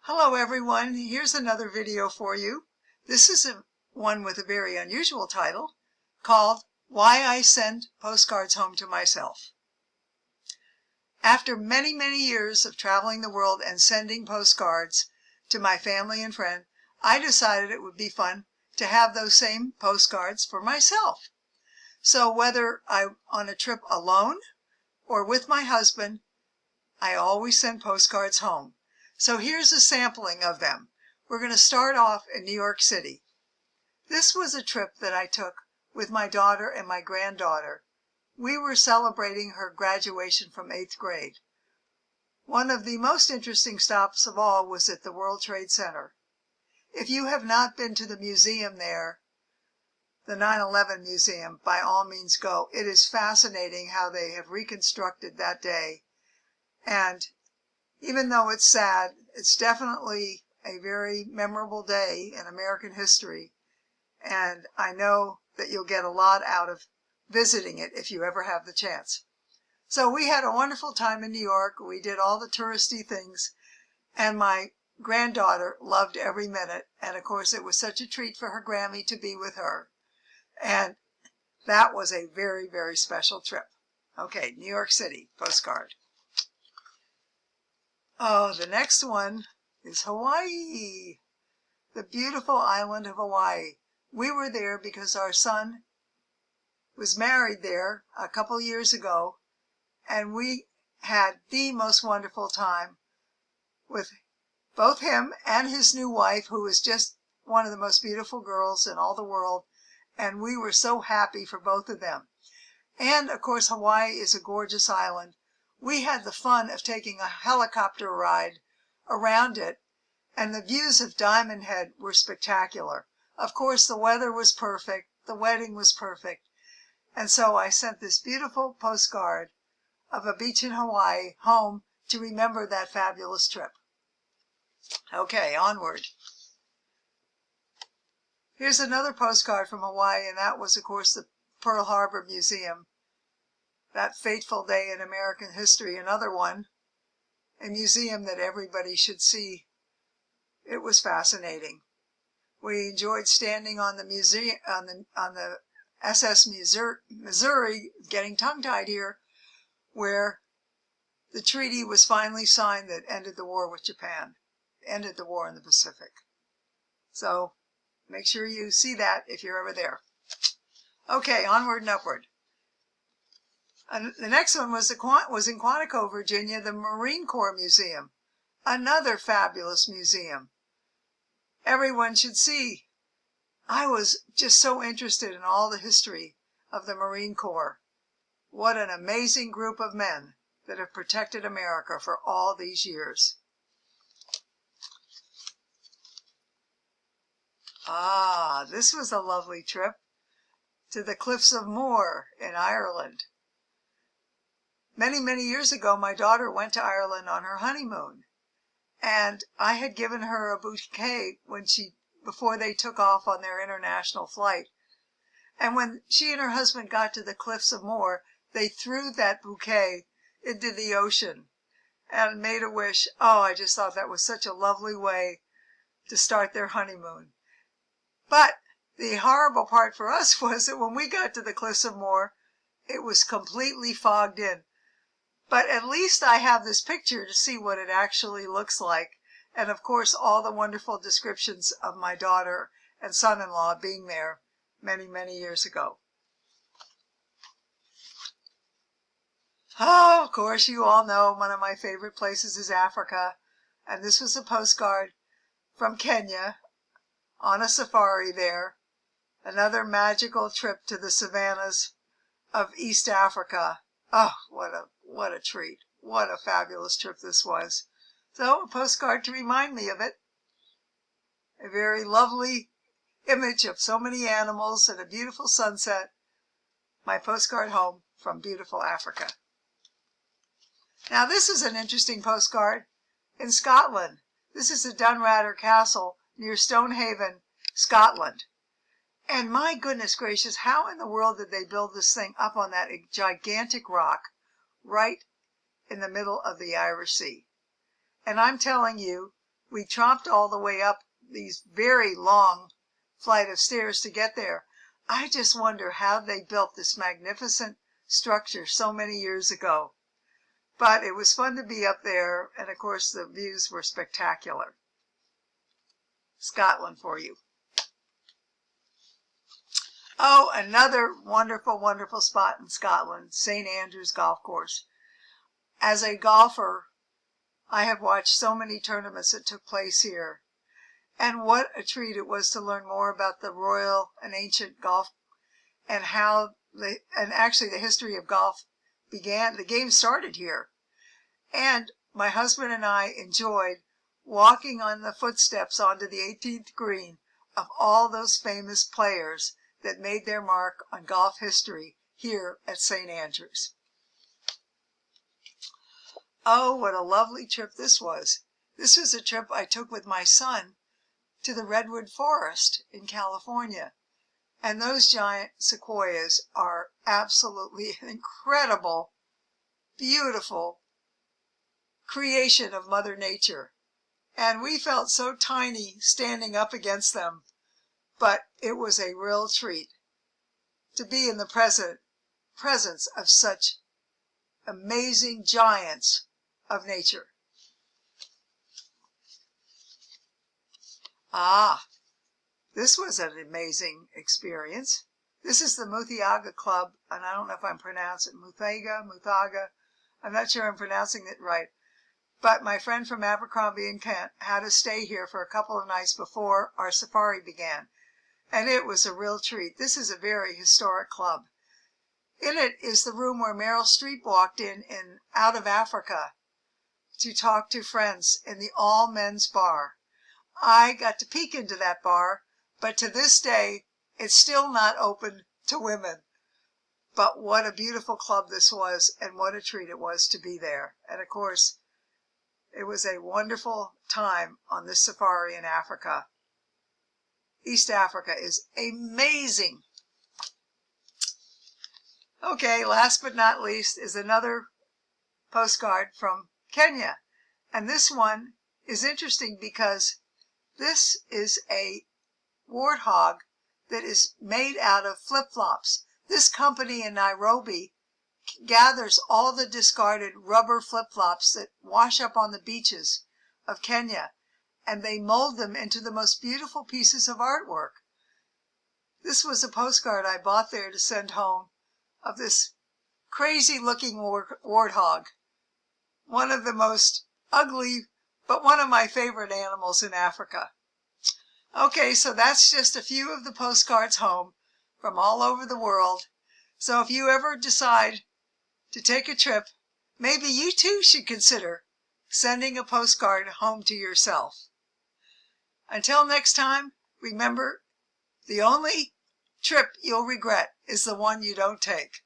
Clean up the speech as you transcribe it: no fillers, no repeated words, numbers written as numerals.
Hello everyone, here's another video for you. This is one with a very unusual title called Why I Send Postcards Home to Myself. After many years of traveling the world and sending postcards to my family and friends, I decided it would be fun to have those same postcards for myself. So whether I'm on a trip alone or with my husband, I always send postcards home. So here's a sampling of them. We're going to start off in New York City. This was a trip that I took with my daughter and my granddaughter. We were celebrating her graduation from 8th grade. One of the most interesting stops of all was at the World Trade Center. If you have not been to the museum there, the 9/11 Museum, by all means go. It is fascinating how they have reconstructed that day. And even though it's sad, it's definitely a very memorable day in American history, and I know that you'll get a lot out of visiting it if you ever have the chance. So we had a wonderful time in New York. We did all the touristy things, and my granddaughter loved every minute, and of course it was such a treat for her Grammy to be with her, and that was a very special trip. Okay, New York City postcard. Oh, the next one is Hawaii, the beautiful island of Hawaii. We were there because our son was married there a couple years ago, and we had the most wonderful time with both him and his new wife, who is just one of the most beautiful girls in all the world, and we were so happy for both of them. And, of course, Hawaii is a gorgeous island. We had the fun of taking a helicopter ride around it, and the views of Diamond Head were spectacular. Of course, the weather was perfect, the wedding was perfect, and so I sent this beautiful postcard of a beach in Hawaii home to remember that fabulous trip. Okay, onward. Here's another postcard from Hawaii, and that was, of course, the Pearl Harbor Museum. That fateful day in American history, another one, a museum that everybody should see. It was fascinating. We enjoyed standing on the museum on the SS Missouri, getting tongue-tied here, where the treaty was finally signed that ended the war with Japan, ended the war in the Pacific. So make sure you see that if you're ever there. Okay, onward and upward. The next one was in Quantico, Virginia, the Marine Corps Museum. Another fabulous museum. Everyone should see. I was just so interested in all the history of the Marine Corps. What an amazing group of men that have protected America for all these years. Ah, this was a lovely trip to the Cliffs of Moher in Ireland. Many years ago, my daughter went to Ireland on her honeymoon, and I had given her a bouquet before they took off on their international flight. And when she and her husband got to the Cliffs of Moher, they threw that bouquet into the ocean and made a wish. Oh, I just thought that was such a lovely way to start their honeymoon. But the horrible part for us was that when we got to the Cliffs of Moher, it was completely fogged in. But at least I have this picture to see what it actually looks like. And of course, all the wonderful descriptions of my daughter and son-in-law being there many years ago. Oh, of course, you all know one of my favorite places is Africa. And this was a postcard from Kenya on a safari there. Another magical trip to the savannas of East Africa. Oh, what a treat. What a fabulous trip this was. So, a postcard to remind me of it. A very lovely image of so many animals and a beautiful sunset. My postcard home from beautiful Africa. Now, this is an interesting postcard in Scotland. This is the Dunratter Castle near Stonehaven, Scotland. And my goodness gracious, how in the world did they build this thing up on that gigantic rock right in the middle of the Irish Sea? And I'm telling you, we tromped all the way up these very long flight of stairs to get there. I just wonder how they built this magnificent structure so many years ago. But it was fun to be up there, and of course the views were spectacular. Scotland for you. Oh, another wonderful, wonderful spot in Scotland, St. Andrews Golf Course. As a golfer, I have watched so many tournaments that took place here. And what a treat it was to learn more about the royal and ancient golf and actually the history of golf began. The game started here. And my husband and I enjoyed walking on the footsteps onto the 18th green of all those famous players that made their mark on golf history here at St. Andrews. Oh, what a lovely trip this was. This was a trip I took with my son to the Redwood Forest in California. And those giant sequoias are absolutely an incredible, beautiful creation of Mother Nature. And we felt so tiny standing up against them, but it was a real treat to be in the presence of such amazing giants of nature. This was an amazing experience. This is the Muhanga Club, and I don't know if I'm pronouncing it Muhanga. I'm not sure I'm pronouncing it right. But my friend from Abercrombie and Kent had us stay here for a couple of nights before our safari began. And it was a real treat. This is a very historic club. In it is the room where Meryl Streep walked in Out of Africa to talk to friends in the all-men's bar. I got to peek into that bar, but to this day, it's still not open to women. But what a beautiful club this was, and what a treat it was to be there. And of course, it was a wonderful time on this safari in Africa. East Africa is amazing. Okay, last but not least is another postcard from Kenya. And this one is interesting because this is a Warthog that is made out of flip-flops. This company in Nairobi gathers all the discarded rubber flip-flops that wash up on the beaches of Kenya, and they mold them into the most beautiful pieces of artwork. This was a postcard I bought there to send home of this crazy-looking warthog, one of the most ugly, but one of my favorite animals in Africa. Okay, so that's just a few of the postcards home from all over the world. So if you ever decide to take a trip, maybe you too should consider sending a postcard home to yourself. Until next time, remember, the only trip you'll regret is the one you don't take.